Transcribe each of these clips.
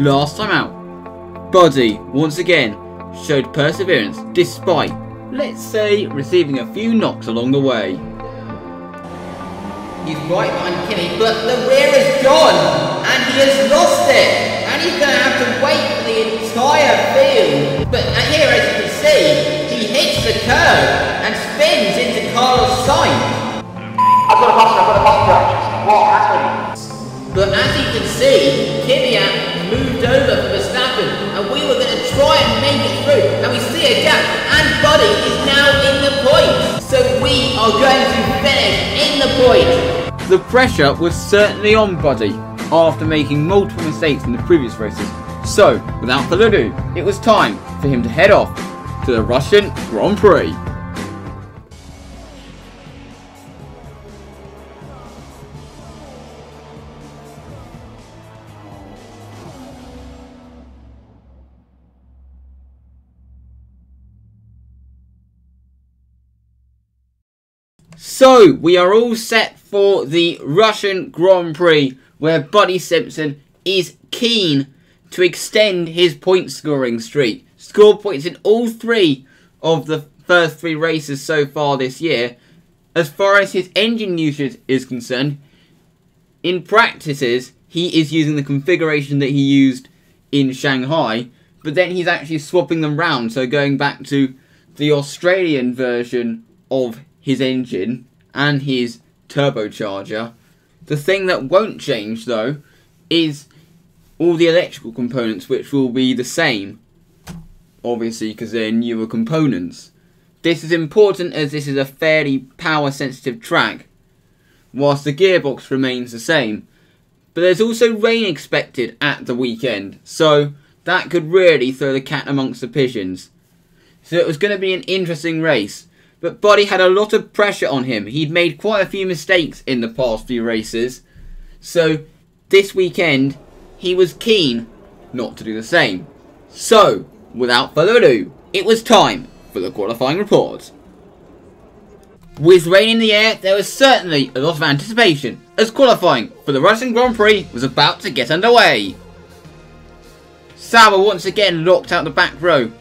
last time out, Buddy once again showed perseverance despite, let's say, receiving a few knocks along the way. He's right behind Kimmy, but the rear is gone, and he has lost it. And he's going to have to wait for the entire field. But here, as you can see, he hits the curb and spins into Carlos Sainz. I've got a passenger, What happened? But as you can see, Kvyat moved over for Verstappen, and we were going to try and make it through. And we see a gap, and Buddy is now in the points. So we are going to finish in the points. The pressure was certainly on Buddy after making multiple mistakes in the previous races. So, without further ado, it was time for him to head off to the Russian Grand Prix. So, we are all set for the Russian Grand Prix, where Buddy Simpson is keen to extend his point scoring streak. Scored points in all three of the first three races so far this year. As far as his engine usage is concerned, in practices, he is using the configuration that he used in Shanghai, but then he's actually swapping them round, so going back to the Australian version of his engine and his turbocharger. The thing that won't change, though, is all the electrical components, which will be the same, obviously, because they're newer components. This is important as this is a fairly power-sensitive track, whilst the gearbox remains the same. But there's also rain expected at the weekend, so that could really throw the cat amongst the pigeons. So it was going to be an interesting race. But Buddy had a lot of pressure on him. He'd made quite a few mistakes in the past few races. So, this weekend, he was keen not to do the same. So, without further ado, it was time for the qualifying report. With rain in the air, there was certainly a lot of anticipation, as qualifying for the Russian Grand Prix was about to get underway. Sauber once again locked out the back row.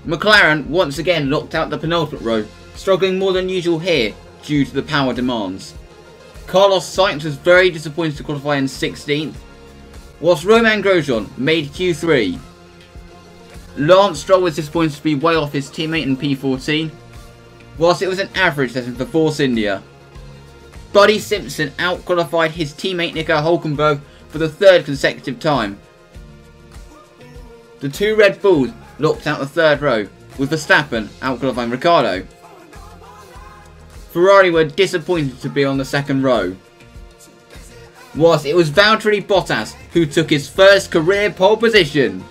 McLaren once again locked out the penultimate row, struggling more than usual here due to the power demands. Carlos Sainz was very disappointed to qualify in 16th, whilst Romain Grosjean made Q3. Lance Stroll was disappointed to be way off his teammate in P14, whilst it was an average session for Force India. Buddy Simpson out-qualified his teammate Nico Hülkenberg for the third consecutive time. The two Red Bulls locked out the third row, with Verstappen out-qualifying Ricciardo. Ferrari were disappointed to be on the second row, whilst it was Valtteri Bottas who took his first career pole position.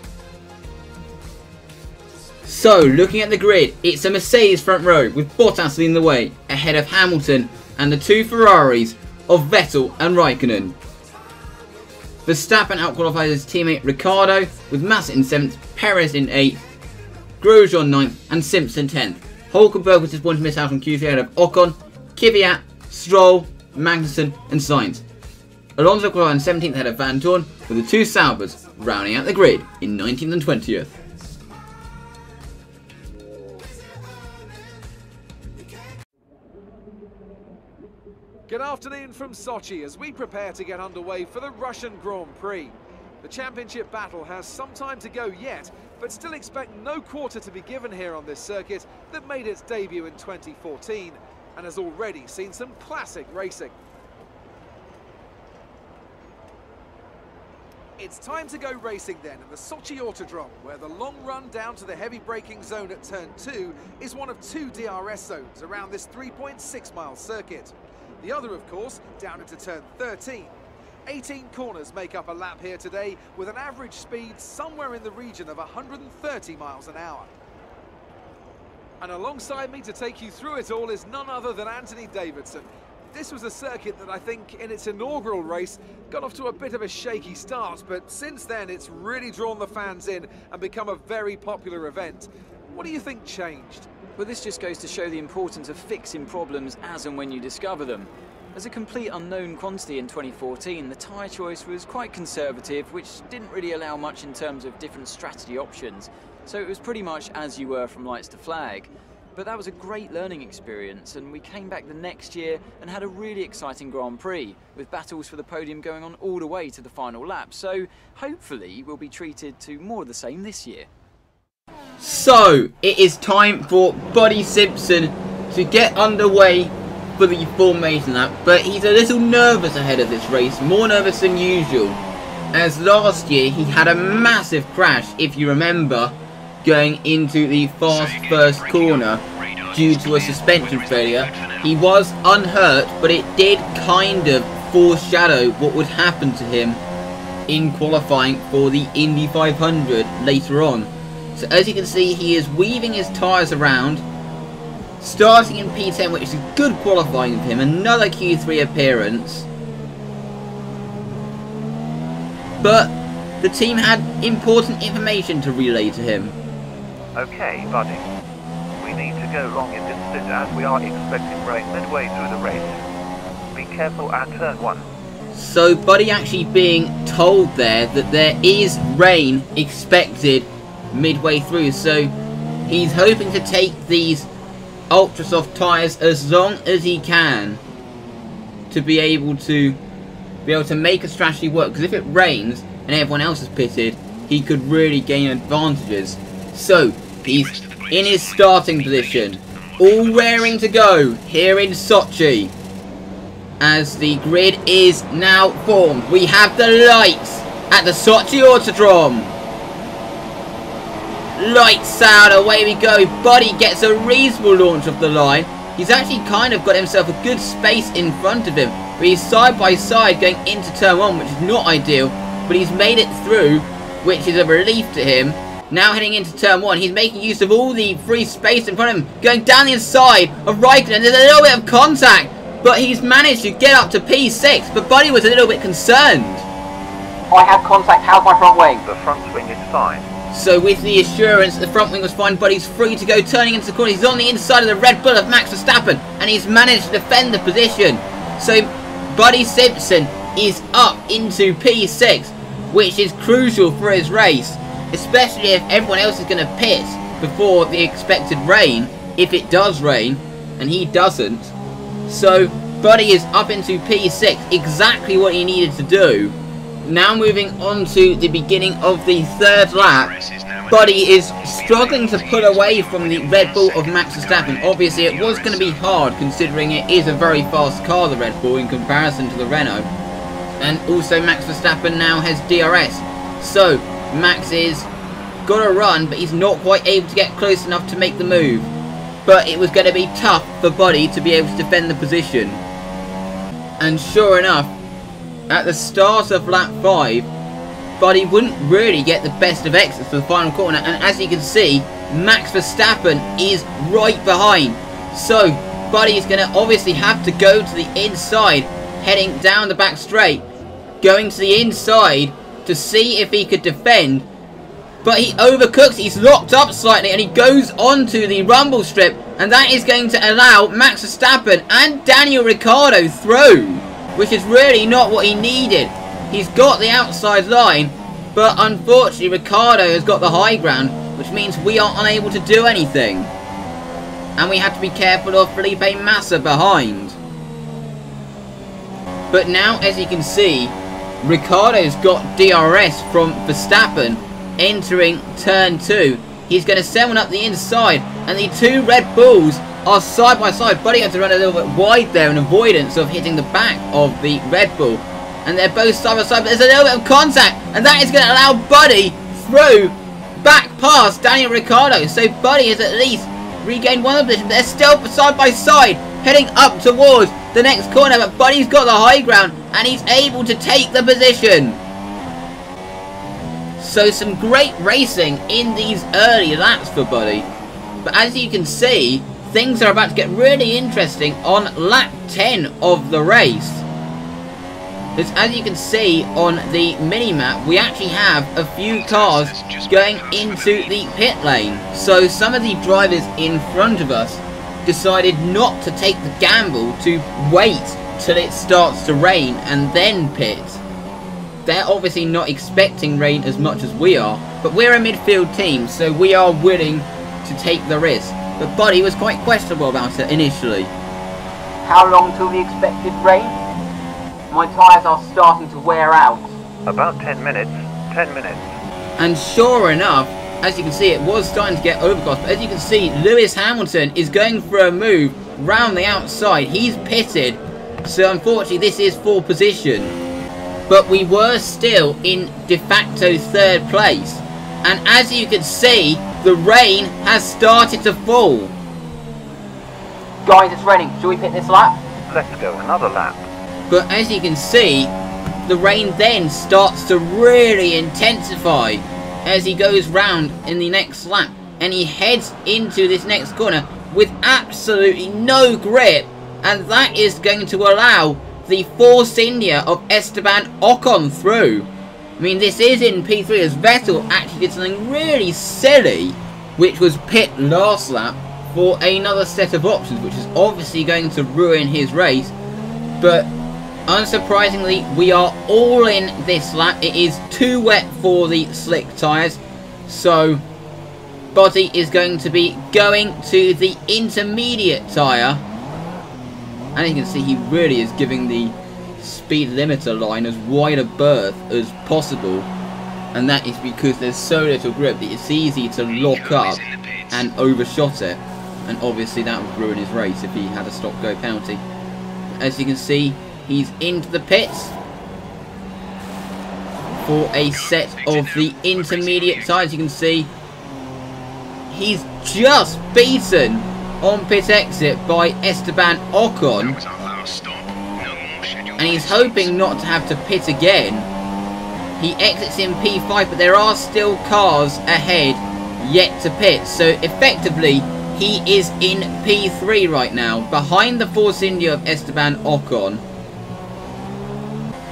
So, looking at the grid, it's a Mercedes front row, with Bottas leading the way, ahead of Hamilton and the two Ferraris of Vettel and Raikkonen. Verstappen out-qualified his teammate Ricciardo, with Massa in 7th, Perez in 8th, Grosjean 9th and Simpson 10th. Hülkenberg was disappointed to miss out on Q3 ahead of Ocon, Kvyat, Stroll, Magnussen and Sainz. Alonso qualified in 17th ahead of Van Dorn, with the two Saubers rounding out the grid in 19th and 20th. Good afternoon from Sochi as we prepare to get underway for the Russian Grand Prix. The championship battle has some time to go yet, but still expect no quarter to be given here on this circuit that made its debut in 2014 and has already seen some classic racing. It's time to go racing then in the Sochi Autodrome, where the long run down to the heavy braking zone at turn 2 is one of two DRS zones around this 3.6 mile circuit. The other, of course, down into turn 13. 18 corners make up a lap here today, with an average speed somewhere in the region of 130 miles an hour. And alongside me to take you through it all is none other than Anthony Davidson. This was a circuit that I think in its inaugural race got off to a bit of a shaky start, but since then it's really drawn the fans in and become a very popular event. What do you think changed? Well, this just goes to show the importance of fixing problems as and when you discover them. As a complete unknown quantity in 2014, the tyre choice was quite conservative, which didn't really allow much in terms of different strategy options. So it was pretty much as you were from lights to flag. But that was a great learning experience, and we came back the next year and had a really exciting Grand Prix, with battles for the podium going on all the way to the final lap. So hopefully we'll be treated to more of the same this year. So it is time for Buddy Simpson to get underway for the formation lap, but he's a little nervous ahead of this race, more nervous than usual, as last year he had a massive crash, if you remember, going into the fast first corner due to a suspension failure. He was unhurt, but it did kind of foreshadow what would happen to him in qualifying for the Indy 500 later on. So as you can see, he is weaving his tyres around, starting in P10, which is good qualifying of him, another Q3 appearance. But the team had important information to relay to him. Okay, buddy. We need to go long in this stint as we are expecting rain midway through the race. Be careful at turn 1. So Buddy actually being told there that there is rain expected midway through, so he's hoping to take these ultra soft tyres as long as he can to be able to make a strategy work, because if it rains and everyone else is pitted, he could really gain advantages. So he's in his starting position, all raring to go here in Sochi. As the grid is now formed, we have the lights at the Sochi Autodrome. Lights out, away we go. Buddy gets a reasonable launch off the line. He's actually kind of got himself a good space in front of him, but he's side by side going into turn 1, which is not ideal, but he's made it through, which is a relief to him. Now heading into turn 1, he's making use of all the free space in front of him, going down the inside of Raikkonen. There's a little bit of contact, but he's managed to get up to P6, but Buddy was a little bit concerned. I have contact. How's my front wing? The front wing is fine. So with the assurance the front wing was fine, Buddy's free to go, turning into the corner. He's on the inside of the Red Bull of Max Verstappen, and he's managed to defend the position. So Buddy Simpson is up into P6, which is crucial for his race, especially if everyone else is going to pit before the expected rain, if it does rain, and he doesn't. So Buddy is up into P6, exactly what he needed to do. Now moving on to the beginning of the third lap, Buddy is struggling to pull away from the Red Bull of Max Verstappen. Obviously it was going to be hard, considering it is a very fast car, the Red Bull, in comparison to the Renault. And also Max Verstappen now has DRS, so Max is got to run, but he's not quite able to get close enough to make the move. But it was going to be tough for Buddy to be able to defend the position. And sure enough, at the start of lap 5, Buddy wouldn't really get the best of exits for the final corner, and as you can see, Max Verstappen is right behind. So Buddy is going to obviously have to go to the inside, heading down the back straight, going to the inside to see if he could defend, but he overcooks. He's locked up slightly, and he goes onto the rumble strip, and that is going to allow Max Verstappen and Daniel Ricciardo through, which is really not what he needed. He's got the outside line, but unfortunately Ricciardo has got the high ground, which means we are unable to do anything. And we have to be careful of Felipe Massa behind. But now, as you can see, Ricciardo's got DRS from Verstappen entering turn 2. He's going to send one up the inside, and the two Red Bulls are side by side. Buddy had to run a little bit wide there in avoidance of hitting the back of the Red Bull. And they're both side by side, but there's a little bit of contact, and that is going to allow Buddy through back past Daniel Ricciardo. So Buddy has at least regained one of the position, but they're still side by side, heading up towards the next corner. But Buddy's got the high ground, and he's able to take the position. So some great racing in these early laps for Buddy. But as you can see, things are about to get really interesting on lap 10 of the race. Because as you can see on the mini-map, we actually have a few cars going into the pit lane. So some of the drivers in front of us decided not to take the gamble to wait till it starts to rain and then pit. They're obviously not expecting rain as much as we are, but we're a midfield team, so we are willing to take the risk. But Buddy was quite questionable about it initially. How long till the expected rain? My tyres are starting to wear out. About 10 minutes. 10 minutes. And sure enough, as you can see, it was starting to get overcast. But as you can see, Lewis Hamilton is going for a move round the outside. He's pitted, so unfortunately this is for position. But we were still in de facto third place. And as you can see, the rain has started to fall. Guys, it's raining. Shall we pit this lap? Let's go another lap. But as you can see, the rain then starts to really intensify as he goes round in the next lap. And he heads into this next corner with absolutely no grip. And that is going to allow the Force India of Esteban Ocon through. I mean, this is in P3 as Vettel actually did something really silly, which was pit last lap for another set of options, which is obviously going to ruin his race. But unsurprisingly, we are all in this lap. It is too wet for the slick tyres, so Buddy is going to be going to the intermediate tyre. And you can see he really is giving the speed limiter line as wide a berth as possible. And that is because there's so little grip that it's easy to lock up and overshot it. And obviously that would ruin his race if he had a stop-go penalty. As you can see, he's into the pits for a set of the intermediate tyres. You can see he's just beaten on pit exit by Esteban Ocon, and he's hoping not to have to pit again. He exits in P5, but there are still cars ahead yet to pit, so effectively he is in P3 right now, behind the Force India of Esteban Ocon.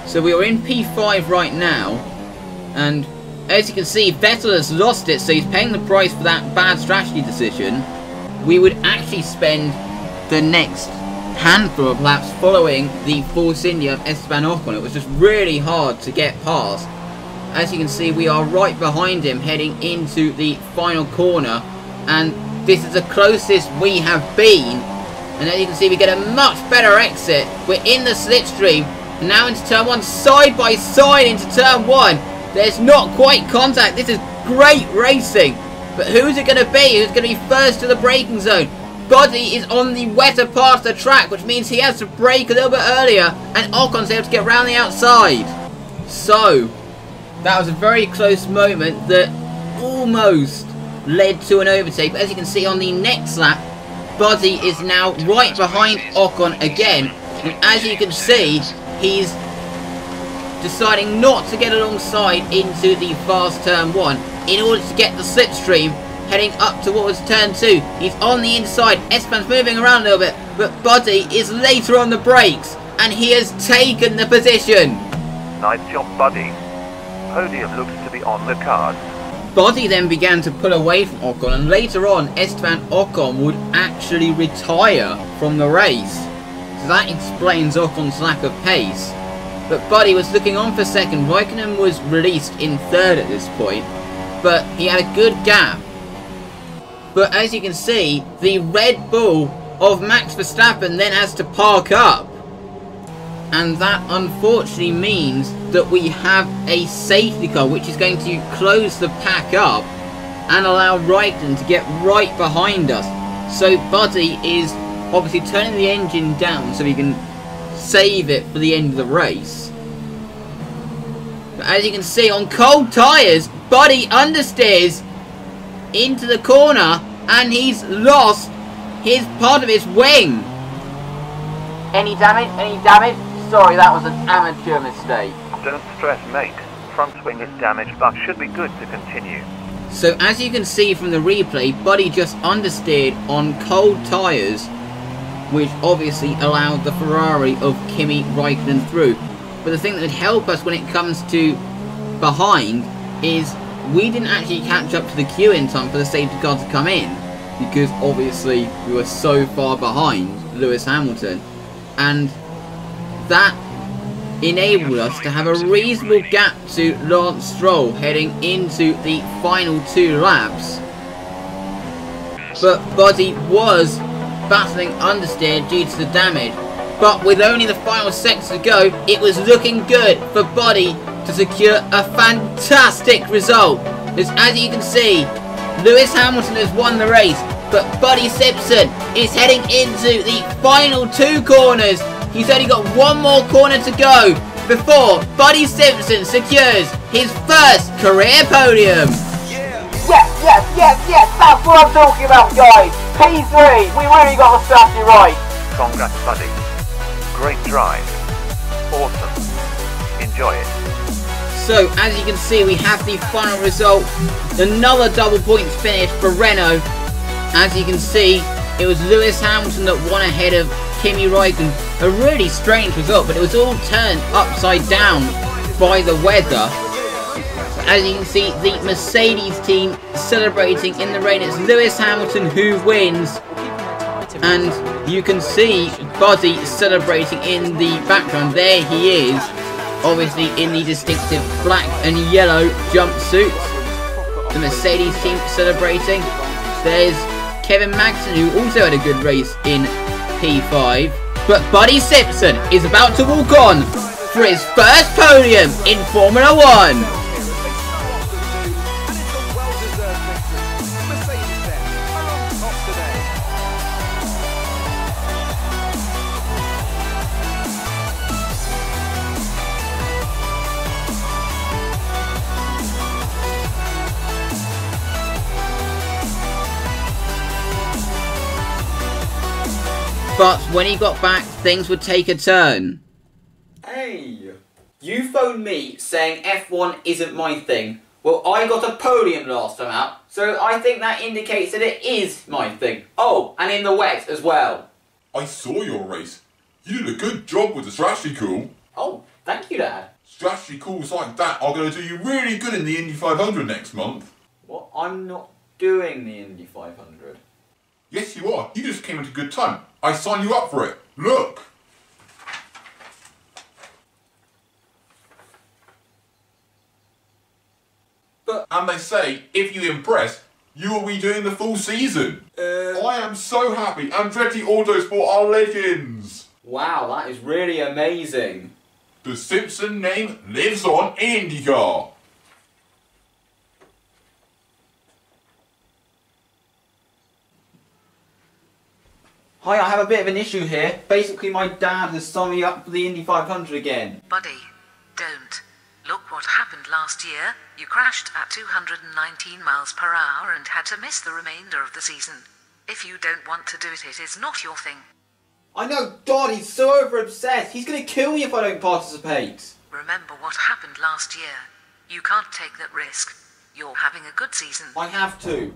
So we are in P5 right now, and as you can see, Vettel has lost it, so he's paying the price for that bad strategy decision. We would actually spend the next handful of laps following the Force India of Esteban Ocon. It was just really hard to get past. As you can see, we are right behind him heading into the final corner, and this is the closest we have been. And as you can see, we get a much better exit. We're in the slipstream, now into turn 1, side by side into turn 1. There's not quite contact. This is great racing. But who's it going to be? Who's going to be first to the braking zone? Buddy is on the wetter part of the track, which means he has to brake a little bit earlier, and Ocon's able to get around the outside. So, that was a very close moment that almost led to an overtake. But as you can see on the next lap, Buddy is now right behind Ocon again. And as you can see, he's deciding not to get alongside into the fast turn 1 in order to get the slipstream heading up towards turn 2. He's on the inside. Esteban's moving around a little bit, but Buddy is later on the brakes, and he has taken the position. Nice job, Buddy. Podium looks to be on the cards. Buddy then began to pull away from Ocon, and later on Esteban Ocon would actually retire from the race. So that explains Ocon's lack of pace. But Buddy was looking on for second. Raikkonen was released in third at this point, but he had a good gap. But as you can see, the Red Bull of Max Verstappen then has to park up. And that unfortunately means that we have a safety car which is going to close the pack up and allow Raikkonen to get right behind us. So Buddy is obviously turning the engine down so he can save it for the end of the race. But as you can see, on cold tyres, Buddy understeers into the corner, and he's lost his part of his wing. Any damage? Any damage? Sorry, that was an amateur mistake. Don't stress, mate. Front wing is damaged, but should be good to continue. So as you can see from the replay, Buddy just understeered on cold tyres, which obviously allowed the Ferrari of Kimi Raikkonen through. But the thing that would help us when it comes to behind is we didn't actually catch up to the queue in time for the safety car to come in, because obviously we were so far behind Lewis Hamilton. And that enabled us to have a reasonable gap to Lance Stroll heading into the final 2 laps. But Buddy was battling understeer due to the damage. But with only the final seconds to go, it was looking good for Buddy to secure a fantastic result. As you can see, Lewis Hamilton has won the race, but Buddy Simpson is heading into the final 2 corners. He's only got 1 more corner to go before Buddy Simpson secures his first career podium. Yes, that's what I'm talking about, guys. P3, we really got the strategy right. Congrats, buddy. Great drive. Awesome. Enjoy it. So, as you can see, we have the final result. Another double points finish for Renault. As you can see, it was Lewis Hamilton that won ahead of Kimi Raikkonen. A really strange result, but it was all turned upside down by the weather. As you can see, the Mercedes team celebrating in the rain. It's Lewis Hamilton who wins. And you can see Buddy celebrating in the background. There he is, obviously in the distinctive black and yellow jumpsuit. The Mercedes team celebrating. There's Kevin Magnussen, who also had a good race in P5. But Buddy Simpson is about to walk on for his first podium in Formula 1. But when he got back, things would take a turn. Hey, you phoned me saying F1 isn't my thing. Well, I got a podium last time out, so I think that indicates that it is my thing. Oh, and in the wet as well. I saw your race. You did a good job with the strategy call. Oh, thank you, Dad. Strategy calls like that are going to do you really good in the Indy 500 next month. Well, I'm not doing the Indy 500. Yes, you are. You just came at a good time. I signed you up for it. Look. And they say, if you impress, you will be doing the full season. I am so happy. Andretti Autosport are legends. Wow, that is really amazing. The Simpson name lives on in IndyCar. Hi, I have a bit of an issue here. Basically, my dad has signed me up for the Indy 500 again. Buddy, don't. Look what happened last year. You crashed at 219 miles per hour and had to miss the remainder of the season. If you don't want to do it, it is not your thing. I know, Dad, he's so over-obsessed. He's going to kill me if I don't participate. Remember what happened last year. You can't take that risk. You're having a good season. I have to.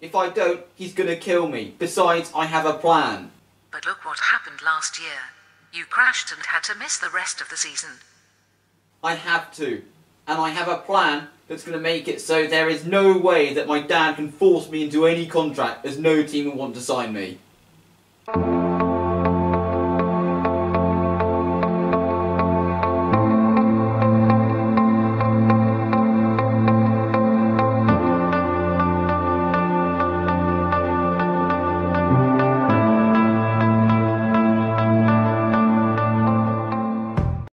If I don't, he's going to kill me. Besides, I have a plan. But look what happened last year. You crashed and had to miss the rest of the season. I have to. And I have a plan that's going to make it so there is no way that my dad can force me into any contract as no team will want to sign me.